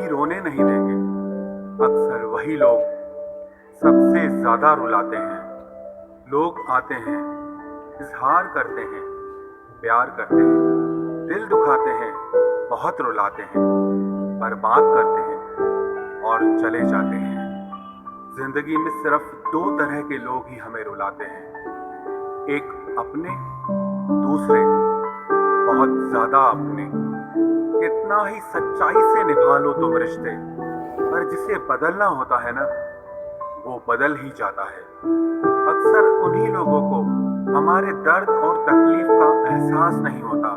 कभी रोने नहीं देंगे। अक्सर वही लोग सबसे ज्यादा रुलाते हैं। लोग आते हैं, इजहार करते हैं, प्यार करते हैं, दिल दुखाते हैं, बहुत रुलाते हैं, बर्बाद करते हैं और चले जाते हैं। जिंदगी में सिर्फ दो तरह के लोग ही हमें रुलाते हैं, एक अपने, दूसरे बहुत ज्यादा अपने। कितना ही सच्चाई से निभा लो तुम रिश्ते, पर जिसे बदलना होता है ना, वो बदल ही जाता है। अक्सर उन्हीं लोगों को हमारे दर्द और तकलीफ का एहसास नहीं होता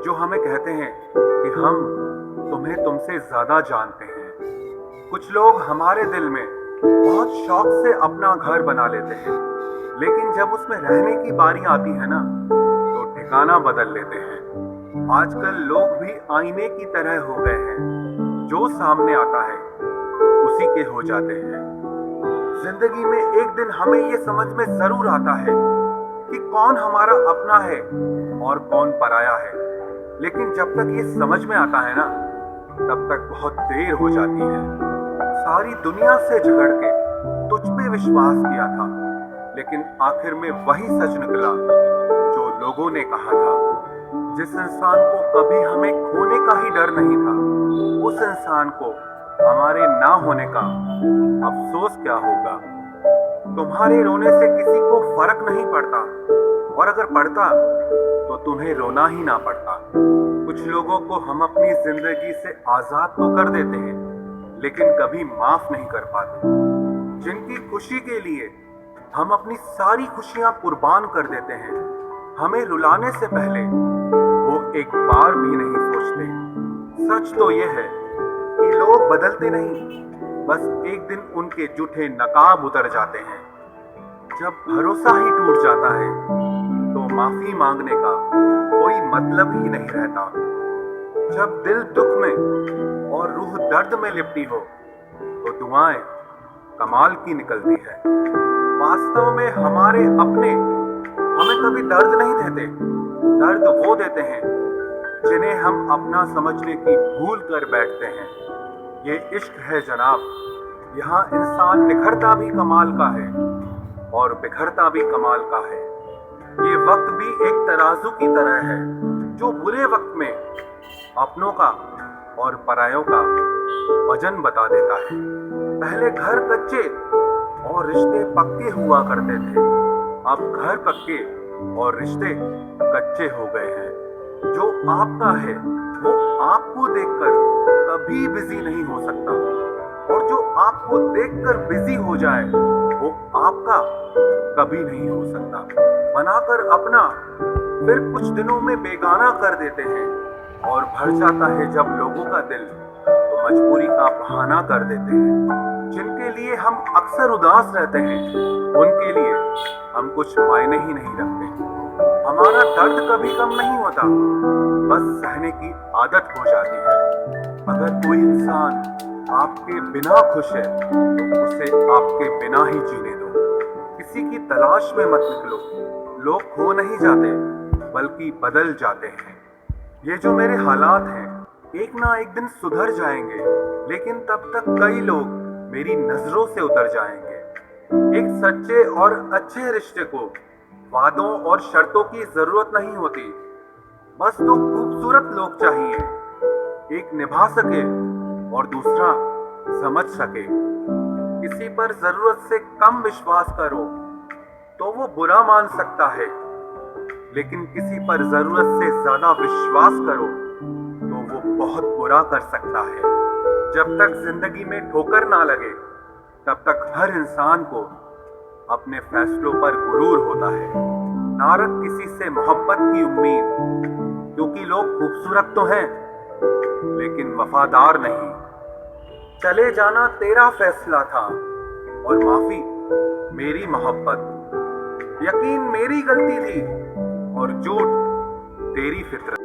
जो हमें कहते हैं कि हम तुम्हें तुमसे ज्यादा जानते हैं। कुछ लोग हमारे दिल में बहुत शौक से अपना घर बना लेते हैं, लेकिन जब उसमें रहने की बारी आती है ना, तो ठिकाना बदल लेते हैं। आजकल लोग भी आईने की तरह हो गए हैं, जो सामने आता है उसी के हो जाते हैं। जिंदगी में एक दिन हमें ये समझ में जरूर आता है कि कौन हमारा अपना है और कौन पराया है, लेकिन जब तक ये समझ में आता है ना, तब तक बहुत देर हो जाती है। सारी दुनिया से झगड़ के तुझ पे विश्वास किया था, लेकिन आखिर में वही सच निकला जो लोगों ने कहा था। जिस इंसान को कभी हमें खोने का ही डर नहीं था, उस इंसान को हमारे ना होने का अफसोस क्या होगा। तुम्हारे रोने से किसी को फर्क नहीं पड़ता, और अगर पड़ता तो तुम्हें रोना ही ना पड़ता। कुछ लोगों को हम अपनी जिंदगी से आजाद तो कर देते हैं, लेकिन कभी माफ नहीं कर पाते। जिनकी खुशी के लिए हम अपनी सारी खुशियां कुर्बान कर देते हैं, हमें रुलाने से पहले वो एक बार भी नहीं सोचते। सच तो ये है कि लोग बदलते नहीं, बस एक दिन उनके झूठे नकाब उतर जाते हैं। जब भरोसा ही टूट जाता है, तो माफी मांगने का कोई मतलब ही नहीं रहता। जब दिल दुख में और रूह दर्द में लिपटी हो, तो दुआएं कमाल की निकलती है। वास्तव में हमारे अपने हमें कभी दर्द नहीं देते, दर्द वो देते हैं जिन्हें हम अपना समझने की भूल कर बैठते हैं। ये इश्क है जनाब, यहाँ इंसान निखरता भी कमाल का है और बिखरता भी कमाल का है। ये वक्त भी एक तराजू की तरह है, जो बुरे वक्त में अपनों का और परायों का वजन बता देता है। पहले घर कच्चे और रिश्ते पक्के हुआ करते थे, अब घर पक्के और रिश्ते कच्चे हो गए हैं। जो आपका है वो आपको देखकर कभी बिजी नहीं हो सकता, और जो आपको देखकर बिजी हो जाए वो आपका कभी नहीं हो सकता। बनाकर अपना फिर कुछ दिनों में बेगाना कर देते हैं, और भर जाता है जब लोगों का दिल तो मजबूरी का बहाना कर देते हैं। जिनके लिए हम अक्सर उदास रहते हैं, उनके लिए हम कुछ मायने ही नहीं रखते। हमारा दर्द कभी कम नहीं होता, बस सहने की आदत हो जाती है। अगर कोई इंसान आपके बिना खुश है, तो उसे आपके बिना ही जीने दो। किसी की तलाश में मत निकलो। लोग खो नहीं जाते, बल्कि बदल जाते हैं। ये जो मेरे हालात हैं, एक ना एक दिन सुधर जाएंगे, लेकिन तब तक कई लोग मेरी नजरों से उतर जाएंगे। एक सच्चे और अच्छे रिश्ते को वादों और शर्तों की जरूरत नहीं होती, बस दो खूबसूरत लोग चाहिए, एक निभा सके और दूसरा समझ सके। किसी पर जरूरत से कम विश्वास करो तो वो बुरा मान सकता है, लेकिन किसी पर जरूरत से ज्यादा विश्वास करो तो वो बहुत बुरा कर सकता है। जब तक जिंदगी में ठोकर ना लगे, तब तक हर इंसान को अपने फैसलों पर गुरूर होता है। ना रख किसी से मोहब्बत की उम्मीद, क्योंकि लोग खूबसूरत तो हैं, लेकिन वफादार नहीं। चले जाना तेरा फैसला था, और माफी मेरी मोहब्बत। यकीन मेरी गलती थी, और झूठ तेरी फितरत।